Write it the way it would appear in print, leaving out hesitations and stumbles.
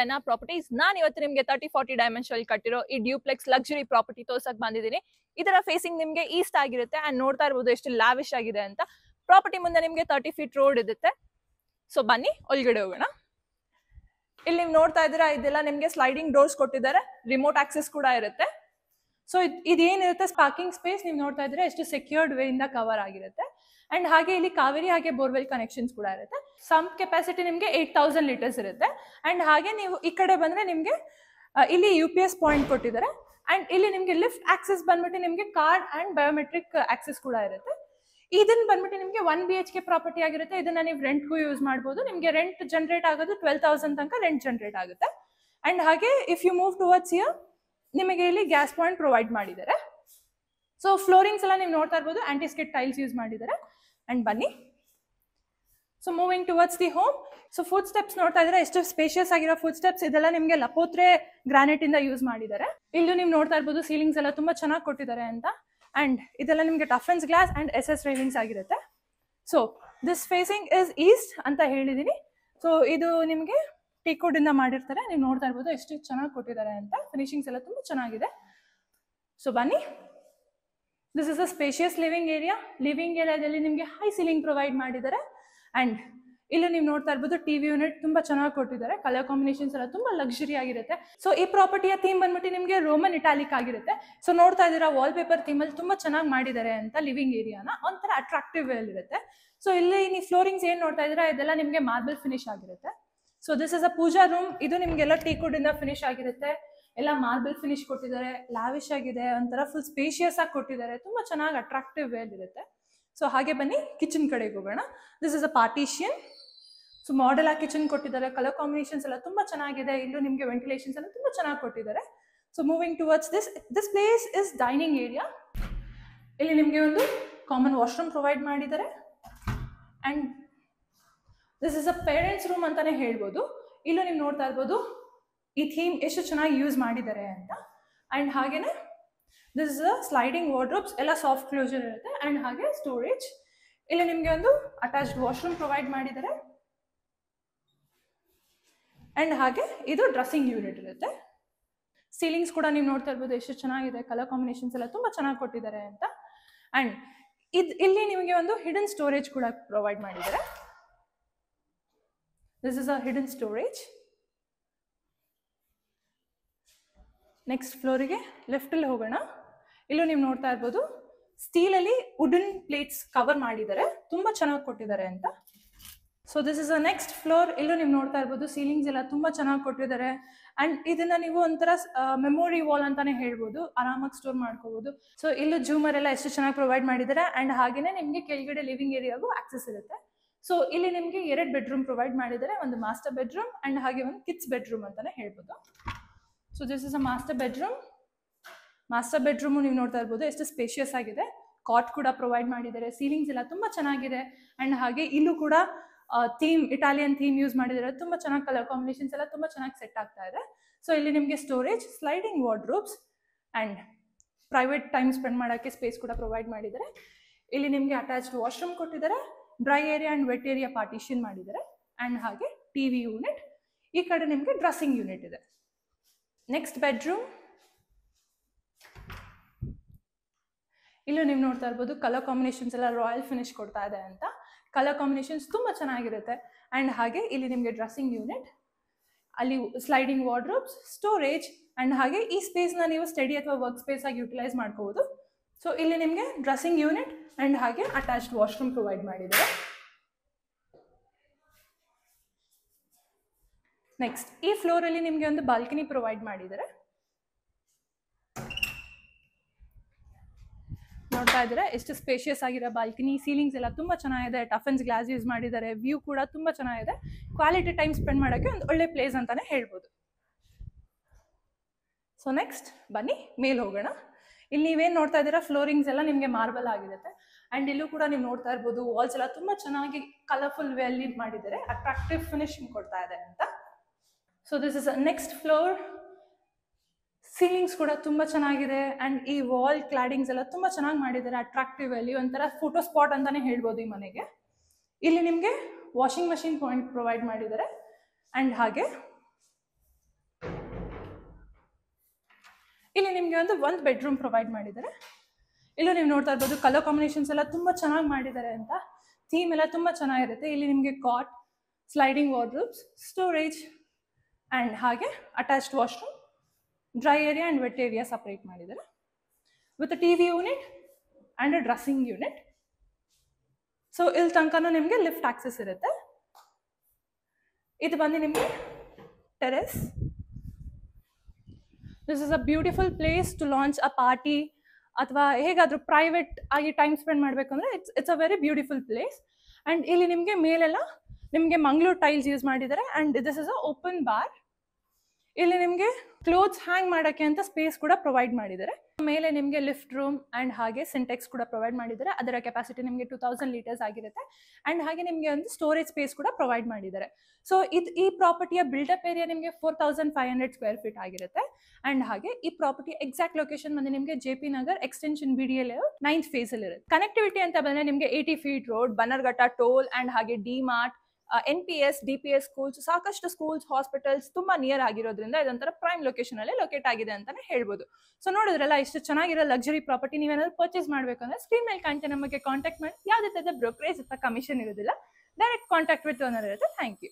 ಚೆನ್ನಾ properties. ನಾನು ಇವತ್ತು ನಿಮಗೆ 30-40 ಡೈಮೆನ್ಷನ್ ಕಟ್ಟಿರೋ ಈ ಡ್ಯೂಪ್ಲೆಕ್ಸ್ ಲಕ್ಸುರಿ ಪ್ರಾಪರ್ಟಿ ತೋರ್ಸಕ್ ಬಂದಿದ್ದೀನಿ. ಇದರ ಫೇಸಿಂಗ್ ನಿಮಗೆ ಈಸ್ಟ್ ಆಗಿರುತ್ತೆ ಅಂಡ್ ನೋಡ್ತಾ ಇರಬಹುದು ಎಷ್ಟು ಲಾವಿಶ್ ಆಗಿದೆ ಅಂತ. ಪ್ರಾಪರ್ಟಿ ಮುಂದೆ ನಿಮಗೆ 30 ಫೀಟ್ ರೋಡ್ ಇರುತ್ತೆ. ಸೊ ಬನ್ನಿ ಒಳಗಡೆ ಹೋಗೋಣ. ಇಲ್ಲಿ ನೀವು ನೋಡ್ತಾ ಇದ್ದೀರಾ, ಇದೆಲ್ಲ ನಿಮಗೆ ಸ್ಲೈಡಿಂಗ್ ಡೋರ್ಸ್ ಕೊಟ್ಟಿದ್ದಾರೆ, ರಿಮೋಟ್ ಆಕ್ಸೆಸ್ ಕೂಡ ಇರುತ್ತೆ. ಸೊ ಇದೇನಿರುತ್ತೆ ಪಾರ್ಕಿಂಗ್ ಸ್ಪೇಸ್ ನೀವು ನೋಡ್ತಾ ಇದ್ರೆ ಎಷ್ಟು ಸೆಕ್ಯೂರ್ಡ್ ವೇ ಇಂದ ಕವರ್ ಆಗಿರುತ್ತೆ. ಅಂಡ್ ಹಾಗೆ ಇಲ್ಲಿ ಕಾವೇರಿ ಹಾಗೆ ಬೋರ್ವೆಲ್ ಕನೆಕ್ಷನ್ಸ್ ಕೂಡ ಇರುತ್ತೆ. ಸಂಪ್ ಕೆಪಾಸಿಟಿ ನಿಮಗೆ 8000 ಲೀಟರ್ಸ್ ಇರುತ್ತೆ. ಅಂಡ್ ಹಾಗೆ ನೀವು ಈ ಕಡೆ ಬಂದ್ರೆ ನಿಮಗೆ ಇಲ್ಲಿ UPS ಪಾಯಿಂಟ್ ಕೊಟ್ಟಿದ್ದಾರೆ. ಅಂಡ್ ಇಲ್ಲಿ ನಿಮಗೆ ಲಿಫ್ಟ್ ಆಕ್ಸೆಸ್ ಬಂದ್ಬಿಟ್ಟು ನಿಮಗೆ ಕಾರ್ಡ್ ಅಂಡ್ ಬಯೋಮೆಟ್ರಿಕ್ ಆಕ್ಸೆಸ್ ಕೂಡ ಇರುತ್ತೆ. ಇದನ್ನ ಬಂದ್ಬಿಟ್ಟು ನಿಮಗೆ 1 BHK ಪ್ರಾಪರ್ಟಿ ಆಗಿರುತ್ತೆ. ಇದನ್ನ ನೀವು ರೆಂಟ್ಗೂ ಯೂಸ್ ಮಾಡಬಹುದು. ನಿಮಗೆ ರೆಂಟ್ ಜನರೇಟ್ ಆಗೋದು 12,000 ತನಕ ರೆಂಟ್ ಜನರೇಟ್ ಆಗುತ್ತೆ. ಅಂಡ್ ಹಾಗೆ if you move towards here ನಿಮಗೆ ಇಲ್ಲಿ ಗ್ಯಾಸ್ ಪಾಯಿಂಟ್ ಪ್ರೊವೈಡ್ ಮಾಡಿದ್ದಾರೆ. ಸೊ ಫ್ಲೋರಿಂಗ್ಸ್ ಎಲ್ಲ ನೀವು ನೋಡ್ತಾ ಇರ್ಬೋದು, ಆಂಟಿಸ್ಕಿಡ್ ಟೈಲ್ಸ್ ಯೂಸ್ ಮಾಡಿದ್ದಾರೆ. ಅಂಡ್ ಬನ್ನಿ, so moving towards the home. So foot steps ನೋಡ್ತಾ ಇದ್ರೆ ಎಷ್ಟು ಸ್ಪೇಷಿಯಸ್ ಆಗಿರೋ ಫುಡ್ ಸ್ಟೆಪ್ಸ್. ಇದೆಲ್ಲ ನಿಮಗೆ ಲಪೋತ್ರೆ ಗ್ರಾನೈಟ್ ಇಂದ ಯೂಸ್ ಮಾಡಿದ್ದಾರೆ. ಇಲ್ಲೂ ನೀವು ನೋಡ್ತಾ ಇರ್ಬೋದು ಸೀಲಿಂಗ್ಸ್ ಎಲ್ಲ ತುಂಬಾ ಚೆನ್ನಾಗಿ ಕೊಟ್ಟಿದ್ದಾರೆ ಅಂತ. ಅಂಡ್ ಇದೆಲ್ಲ ನಿಮಗೆ ಟಫನ್ಸ್ ಗ್ಲಾಸ್ ಅಂಡ್ SS ರೈಲಿಂಗ್ಸ್ ಆಗಿರುತ್ತೆ. So this facing is East ಅಂತ ಹೇಳಿದೀನಿ. ಸೊ ಇದು ನಿಮಗೆ ಟೀಕ್ವುಡ್ ಇಂದ ಮಾಡಿರ್ತಾರೆ. ನೀವು ನೋಡ್ತಾ ಇರ್ಬೋದು ಎಷ್ಟು ಚೆನ್ನಾಗಿ ಕೊಟ್ಟಿದ್ದಾರೆ ಅಂತ. ಫಿನಿಶಿಂಗ್ಸ್ ಎಲ್ಲ ತುಂಬಾ ಚೆನ್ನಾಗಿದೆ. ಸೊ ಬನ್ನಿ, this is a spacious living area. Living ಏರಿಯಾದಲ್ಲಿ ನಿಮಗೆ ಹೈ ಸೀಲಿಂಗ್ ಪ್ರೊವೈಡ್ ಮಾಡಿದ್ದಾರೆ. ಅಂಡ್ ಇಲ್ಲಿ ನೀವು ನೋಡ್ತಾ ಇರ್ಬೋದು TV ಯೂನಿಟ್ ತುಂಬಾ ಚೆನ್ನಾಗಿ ಕೊಟ್ಟಿದ್ದಾರೆ. ಕಲರ್ ಕಾಂಬಿನೇಷನ್ಸ್ ಎಲ್ಲ ತುಂಬಾ ಲಕ್ಸುರಿ ಆಗಿರುತ್ತೆ. ಸೊ ಈ ಪ್ರಾಪರ್ಟಿಯ ಥೀಮ್ ಬಂದ್ಬಿಟ್ಟು ನಿಮಗೆ ರೋಮನ್ ಇಟಾಲಿಕ್ ಆಗಿರುತ್ತೆ. ಸೊ ನೋಡ್ತಾ ಇದ್ದೀರಾ ವಾಲ್ ಪೇಪರ್ ಥೀಮ್ ಅಲ್ಲಿ ತುಂಬಾ ಚೆನ್ನಾಗಿ ಮಾಡಿದ್ದಾರೆ ಅಂತ. ಲಿವಿಂಗ್ ಏರಿಯಾನ ಒಂಥರ ಅಟ್ರಾಕ್ಟಿವ್ ವೇ ಇರುತ್ತೆ. ಸೊ ಇಲ್ಲಿ ನೀವು ಫ್ಲೋರಿಂಗ್ಸ್ ಏನ್ ನೋಡ್ತಾ ಇದ್ದೀರಾ ಇದೆಲ್ಲ ನಿಮಗೆ ಮಾರ್ಬಲ್ ಫಿನಿಶ್ ಆಗಿರುತ್ತೆ. So this is a puja room. ಇದು ನಿಮ್ಗೆಲ್ಲ ಟೀಕ್ವುಡ್ ಇಂದ ಫಿನಿಶ್ ಆಗಿರುತ್ತೆ. ಎಲ್ಲ ಮಾರ್ಬಲ್ ಫಿನಿಶ್ ಕೊಟ್ಟಿದ್ದಾರೆ, ಲಾವಿಶ್ ಆಗಿದೆ, ಒಂಥರ ಫುಲ್ ಸ್ಪೇಷಿಯಸ್ ಆಗಿ ಕೊಟ್ಟಿದ್ದಾರೆ. ತುಂಬಾ ಚೆನ್ನಾಗಿ ಅಟ್ರಾಕ್ಟಿವ್ ವೇ ಇರುತ್ತೆ. ಸೊ ಹಾಗೆ ಬನ್ನಿ ಕಿಚನ್ ಕಡೆಗೆ ಹೋಗೋಣ. This is a partition. So model ಆಗಿ ಕಿಚನ್ ಕೊಟ್ಟಿದ್ದಾರೆ. ಕಲರ್ ಕಾಂಬಿನೇಷನ್ಸ್ ಎಲ್ಲ ತುಂಬಾ ಚೆನ್ನಾಗಿದೆ. ಇಲ್ಲೂ ನಿಮಗೆ ವೆಂಟಿಲೇಷನ್ಸ್ ಎಲ್ಲ ತುಂಬಾ ಚೆನ್ನಾಗಿ ಕೊಟ್ಟಿದ್ದಾರೆ. So moving towards this place is dining area. ಇಲ್ಲಿ ನಿಮಗೆ ಒಂದು ಕಾಮನ್ ವಾಶ್ರೂಮ್ ಪ್ರೊವೈಡ್ ಮಾಡಿದ್ದಾರೆ. And this is a parents room ಅಂತಾನೆ ಹೇಳ್ಬೋದು. ಇಲ್ಲೂ ನೀವು ನೋಡ್ತಾ ಇರ್ಬೋದು ಈ ಥೀಮ್ ಎಷ್ಟು ಚೆನ್ನಾಗಿ ಯೂಸ್ ಮಾಡಿದ್ದಾರೆ ಅಂತ. ಅಂಡ್ ಹಾಗೇನೆ this is a sliding wardrobes, ಎಲ್ಲ ಸಾಫ್ಟ್ ಕ್ಲೋಸರ್ ಇರುತ್ತೆ. ಅಂಡ್ ಹಾಗೆ ಸ್ಟೋರೇಜ್. ಇಲ್ಲಿ ನಿಮಗೆ ಒಂದು ಅಟ್ಯಾಚ್ಡ್ ವಾಶ್ರೂಮ್ ಪ್ರೊವೈಡ್ ಮಾಡಿದ್ದಾರೆ. ಅಂಡ್ ಹಾಗೆ ಇದು ಡ್ರೆಸ್ಸಿಂಗ್ ಯೂನಿಟ್ ಇರುತ್ತೆ. ಸೀಲಿಂಗ್ಸ್ ಕೂಡ ನೀವು ನೋಡ್ತಾ ಇರ್ಬೋದು ಎಷ್ಟು ಚೆನ್ನಾಗಿದೆ. ಕಲರ್ ಕಾಂಬಿನೇಷನ್ಸ್ ಎಲ್ಲ ತುಂಬಾ ಚೆನ್ನಾಗಿ ಕೊಟ್ಟಿದ್ದಾರೆ ಅಂತ. ಅಂಡ್ ಇಲ್ಲಿ ನಿಮಗೆ ಒಂದು ಹಿಡನ್ ಸ್ಟೋರೇಜ್ ಕೂಡ ಪ್ರೊವೈಡ್ ಮಾಡಿದ್ದಾರೆ. This is a hidden storage. Next ಫ್ಲೋರಿಗೆ ಲೆಫ್ಟಲ್ಲಿ ಹೋಗೋಣ. ಇಲ್ಲೂ ನೀವು ನೋಡ್ತಾ ಇರ್ಬೋದು ಸ್ಟೀಲಲ್ಲಿ ವುಡನ್ ಪ್ಲೇಟ್ಸ್ ಕವರ್ ಮಾಡಿದ್ದಾರೆ, ತುಂಬಾ ಚೆನ್ನಾಗಿ ಕೊಟ್ಟಿದ್ದಾರೆ ಅಂತ. So this is a next floor. ಇಲ್ಲೂ ನೀವು ನೋಡ್ತಾ ಇರ್ಬೋದು ಸೀಲಿಂಗ್ಸ್ ಎಲ್ಲ ತುಂಬಾ ಚೆನ್ನಾಗಿ ಕೊಟ್ಟಿದ್ದಾರೆ. ಅಂಡ್ ಇದನ್ನ ನೀವು ಒಂಥರ ಮೆಮೊರಿ ವಾಲ್ ಅಂತಾನೆ ಹೇಳ್ಬೋದು, ಆರಾಮಾಗಿ ಸ್ಟೋರ್ ಮಾಡ್ಕೋಬಹುದು. ಸೊ ಇಲ್ಲೂ ಜೂಮರ್ ಎಲ್ಲ ಎಷ್ಟು ಚೆನ್ನಾಗಿ ಪ್ರೊವೈಡ್ ಮಾಡಿದ್ದಾರೆ. ಅಂಡ್ ಹಾಗೇನೆ ನಿಮಗೆ ಕೆಳಗಡೆ ಲಿವಿಂಗ್ ಏರಿಯಾಗೂ ಆಕ್ಸೆಸ್ ಇರುತ್ತೆ. ಸೊ ಇಲ್ಲಿ ನಿಮಗೆ 2 ಬೆಡ್ರೂಮ್ ಪ್ರೊವೈಡ್ ಮಾಡಿದ್ದಾರೆ. ಒಂದು ಮಾಸ್ಟರ್ ಬೆಡ್ರೂಮ್ ಅಂಡ್ ಹಾಗೆ ಒಂದು ಕಿಡ್ಸ್ ಬೆಡ್ರೂಮ್ ಅಂತಾನೆ ಹೇಳ್ಬೋದು. So this is a master bedroom. Master bedroom ನೀವು ನೋಡ್ತಾ ಇರ್ಬೋದು ಎಷ್ಟು ಸ್ಪೇಷಿಯಸ್ ಆಗಿದೆ. ಕಾಟ್ ಕೂಡ ಪ್ರೊವೈಡ್ ಮಾಡಿದ್ದಾರೆ. ಸೀಲಿಂಗ್ಸ್ ಎಲ್ಲ ತುಂಬಾ ಚೆನ್ನಾಗಿದೆ. ಅಂಡ್ ಹಾಗೆ ಇಲ್ಲೂ ಕೂಡ ಥೀಮ್ ಇಟಾಲಿಯನ್ ಥೀಮ್ ಯೂಸ್ ಮಾಡಿದ್ದಾರೆ. ತುಂಬಾ ಚೆನ್ನಾಗಿ ಕಲರ್ ಕಾಂಬಿನೇಷನ್ಸ್ ಎಲ್ಲ ತುಂಬಾ ಚೆನ್ನಾಗಿ ಸೆಟ್ ಆಗ್ತಾ ಇದೆ. ಸೊ ಇಲ್ಲಿ ನಿಮಗೆ storage, sliding wardrobes and private time spend ಮಾಡೋಕ್ಕೆ ಸ್ಪೇಸ್ ಕೂಡ ಪ್ರೊವೈಡ್ ಮಾಡಿದ್ದಾರೆ. ಇಲ್ಲಿ ನಿಮಗೆ ಅಟ್ಯಾಚ್ಡ್ ವಾಶ್ರೂಮ್ ಕೊಟ್ಟಿದ್ದಾರೆ. Dry area and wet area partition ಮಾಡಿದ್ದಾರೆ. ಅಂಡ್ ಹಾಗೆ TV ಯೂನಿಟ್. ಈ ಕಡೆ ನಿಮಗೆ ಡ್ರೆಸ್ಸಿಂಗ್ ಯೂನಿಟ್ ಇದೆ. Next bedroom. ಇಲ್ಲೂ ನೀವು ನೋಡ್ತಾ ಇರ್ಬೋದು ಕಲರ್ ಕಾಂಬಿನೇಷನ್ಸ್ ಎಲ್ಲ ರಾಯಲ್ ಫಿನಿಶ್ ಕೊಡ್ತಾ ಇದೆ ಅಂತ. ಕಲರ್ ಕಾಂಬಿನೇಷನ್ಸ್ ತುಂಬಾ ಚೆನ್ನಾಗಿರುತ್ತೆ. ಅಂಡ್ ಹಾಗೆ ಇಲ್ಲಿ ನಿಮಗೆ ಡ್ರೆಸ್ಸಿಂಗ್ ಯೂನಿಟ್, ಅಲ್ಲಿ ಸ್ಲೈಡಿಂಗ್ ವಾರ್ಡ್ರೋಬ್ಸ್, ಸ್ಟೋರೇಜ್ ಅಂಡ್ ಹಾಗೆ ಈ ಸ್ಪೇಸ್ನ ನೀವು ಸ್ಟಡಿ ಅಥವಾ ವರ್ಕ್ ಸ್ಪೇಸ್ ಆಗಿ ಯುಟಿಲೈಸ್ ಮಾಡ್ಕೋಬಹುದು. ಸೊ ಇಲ್ಲಿ ನಿಮಗೆ ಡ್ರೆಸ್ಸಿಂಗ್ ಯೂನಿಟ್ ಅಂಡ್ ಹಾಗೆ ಅಟ್ಯಾಚ್ಡ್ ವಾಶ್ರೂಮ್ ಪ್ರೊವೈಡ್ ಮಾಡಿದ್ದಾರೆ. ನೆಕ್ಸ್ಟ್ ಈ ಫ್ಲೋರ್ ಅಲ್ಲಿ ನಿಮಗೆ ಒಂದು ಬಾಲ್ಕನಿ ಪ್ರೊವೈಡ್ ಮಾಡಿದ್ದಾರೆ. ನೋಡ್ತಾ ಇದ್ರೆ ಎಷ್ಟು ಸ್ಪೇಷಿಯಸ್ ಆಗಿರೋ ಬಾಲ್ಕನಿ. ಸೀಲಿಂಗ್ಸ್ ಎಲ್ಲ ತುಂಬಾ ಚೆನ್ನಾಗಿದೆ. ಟಫನ್ಸ್ ಗ್ಲಾಸ್ ಯೂಸ್ ಮಾಡಿದ್ದಾರೆ. ವ್ಯೂ ಕೂಡ ತುಂಬಾ ಚೆನ್ನಾಗಿದೆ. ಕ್ವಾಲಿಟಿ ಟೈಮ್ ಸ್ಪೆಂಡ್ ಮಾಡೋಕ್ಕೆ ಒಂದು ಒಳ್ಳೆ ಪ್ಲೇಸ್ ಅಂತಾನೆ ಹೇಳ್ಬೋದು. ಸೊ ನೆಕ್ಸ್ಟ್ ಬನ್ನಿ ಮೇಲ್ ಹೋಗೋಣ. ಇಲ್ಲಿ ನೀವೇನು ನೋಡ್ತಾ ಇದ್ದೀರಾ ಫ್ಲೋರಿಂಗ್ಸ್ ಎಲ್ಲ ನಿಮಗೆ ಮಾರ್ಬಲ್ ಆಗಿರುತ್ತೆ. ಅಂಡ್ ಇಲ್ಲೂ ಕೂಡ ನೀವು ನೋಡ್ತಾ ಇರ್ಬೋದು ವಾಲ್ಸ್ ಎಲ್ಲ ತುಂಬಾ ಚೆನ್ನಾಗಿ ಕಲರ್ಫುಲ್ ವೇ ಅಲ್ಲಿ ಮಾಡಿದ್ದಾರೆ. ಅಟ್ರಾಕ್ಟಿವ್ ಫಿನಿಶಿಂಗ್ ಕೊಡ್ತಾ ಇದೆ ಅಂತ. So this is next floor. Ceilings ಕೂಡ ತುಂಬಾ ಚೆನ್ನಾಗಿದೆ. ಅಂಡ್ ಈ ವಾಲ್ ಕ್ಲಾಡಿಂಗ್ಸ್ ಎಲ್ಲ ತುಂಬಾ ಚೆನ್ನಾಗಿ ಮಾಡಿದ್ದಾರೆ. ಅಟ್ರಾಕ್ಟಿವ್ ಅಲ್ಲಿ ಒಂಥರ ಫೋಟೋ ಸ್ಪಾಟ್ ಅಂತಾನೆ ಹೇಳ್ಬೋದು ಈ ಮನೆಗೆ. ಇಲ್ಲಿ ನಿಮಗೆ ವಾಷಿಂಗ್ ಮಷಿನ್ ಪಾಯಿಂಟ್ ಪ್ರೊವೈಡ್ ಮಾಡಿದ್ದಾರೆ. ಅಂಡ್ ಹಾಗೆ ಇಲ್ಲಿ ನಿಮಗೆ ಒಂದು ಬೆಡ್ರೂಮ್ ಪ್ರೊವೈಡ್ ಮಾಡಿದ್ದಾರೆ. ಇಲ್ಲೂ ನೀವು ನೋಡ್ತಾ ಇರ್ಬೋದು ಕಲರ್ ಕಾಂಬಿನೇಷನ್ಸ್ ಎಲ್ಲ ತುಂಬಾ ಚೆನ್ನಾಗಿ ಮಾಡಿದ್ದಾರೆ ಅಂತ. ಥೀಮ್ ಎಲ್ಲ ತುಂಬಾ ಚೆನ್ನಾಗಿರುತ್ತೆ. ಇಲ್ಲಿ ನಿಮಗೆ cot, sliding wardrobes, storage and ಹಾಗೆ attached washroom, dry area and wet area separate ಮಾಡಿದ್ದಾರೆ with TV unit and a dressing unit. So ಇಲ್ಲಿ ತನಕನೂ ನಿಮಗೆ ಲಿಫ್ಟ್ ಆಕ್ಸೆಸ್ ಇರುತ್ತೆ. ಇದು ಬಂದು ನಿಮಗೆ terrace. This is a beautiful place to launch a party ಅಥವಾ ಹೇಗಾದರೂ ಪ್ರೈವೇಟ್ ಆಗಿ ಟೈಮ್ ಸ್ಪೆಂಡ್ ಮಾಡಬೇಕು ಅಂದರೆ it's a very beautiful place. And ಇಲ್ಲಿ ನಿಮಗೆ ಮೇಲೆಲ್ಲ ನಿಮಗೆ ಮಂಗಳೂರು ಟೈಲ್ಸ್ ಯೂಸ್ ಮಾಡಿದ್ದಾರೆ. And this is a open bar. ಇಲ್ಲಿ ನಿಮಗೆ ಕ್ಲೋತ್ಸ್ ಹ್ಯಾಂಗ್ ಮಾಡೋಕ್ಕೆ ಅಂತ ಸ್ಪೇಸ್ ಕೂಡ ಪ್ರೊವೈಡ್ ಮಾಡಿದ್ದಾರೆ. ಮೇಲೆ ನಿಮಗೆ ಲಿಫ್ಟ್ ರೂಮ್ ಆ್ಯಂಡ್ ಹಾಗೆ ಸಿಂಟೆಕ್ಸ್ ಕೂಡ ಪ್ರೊವೈಡ್ ಮಾಡಿದ್ದಾರೆ. ಅದರ ಕೆಪಾಸಿಟಿ ನಿಮಗೆ 2000 ಲೀಟರ್ಸ್ ಆಗಿರುತ್ತೆ. ಆ್ಯಂಡ್ ಹಾಗೆ ನಿಮಗೆ ಒಂದು ಸ್ಟೋರೇಜ್ ಸ್ಪೇಸ್ ಕೂಡ ಪ್ರೊವೈಡ್ ಮಾಡಿದ್ದಾರೆ. ಸೊ ಈ ಪ್ರಾಪರ್ಟಿಯ ಬಿಲ್ಡಪ್ ಏರಿಯಾ ನಿಮಗೆ 4500 ಸ್ಕ್ವೇರ್ ಫೀಟ್ ಆಗಿರುತ್ತೆ. ಆ್ಯಂಡ್ ಹಾಗೆ ಈ ಪ್ರಾಪರ್ಟಿ ಎಕ್ಸಾಕ್ಟ್ ಲೊಕೇಶನ್ ಬಂದು ನಿಮಗೆ JP Nagar extension BDA layout 9th phase ಅಲ್ಲಿ ಇರುತ್ತೆ. ಕನೆಕ್ಟಿವಿಟಿ ಅಂತ ಬಂದರೆ ನಿಮಗೆ 80 feet road, Bannerghatta toll and ಹಾಗೆ ಡಿಮಾರ್ಟ್, NPS, DPS ಸ್ಕೂಲ್ಸ್, ಸಾಕಷ್ಟು ಸ್ಕೂಲ್ಸ್, ಹಾಸ್ಪಿಟಲ್ಸ್ ತುಂಬಾ ನಿಯರ್ ಆಗಿರೋದ್ರಿಂದ ಇದೊಂಥರ ಪ್ರೈಮ್ ಲೊಕೇಶನ್ ಅಲ್ಲಿ ಲೊಕೇಟ್ ಆಗಿದೆ ಅಂತಾನೆ ಹೇಳ್ಬೋದು. ಸೊ ನೋಡಿದ್ರಲ್ಲ ಇಷ್ಟು ಚೆನ್ನಾಗಿರೋ ಲಕ್ಸುರಿ ಪ್ರಾಪರ್ಟಿ ನೀವೇನಾದ್ರು ಪರ್ಚೇಸ್ ಮಾಡಬೇಕಂದ್ರೆ ಸ್ಕ್ರೀನ್ ಮೇಲೆ ಕಾಣ್ತಾ ನಮಗೆ ಕಾಂಟ್ಯಾಕ್ಟ್ ಮಾಡಿ. ಯಾವುದೇ ಥರದ ಬ್ರೋಕರೇಜ್ ಅಥವಾ ಕಮಿಷನ್ ಇರೋದಿಲ್ಲ. ಡೈರೆಕ್ಟ್ ಕಾಂಟ್ಯಾಕ್ಟ್ ವಿತ್ ಓನರ್ ಇರುತ್ತೆ. Thank you.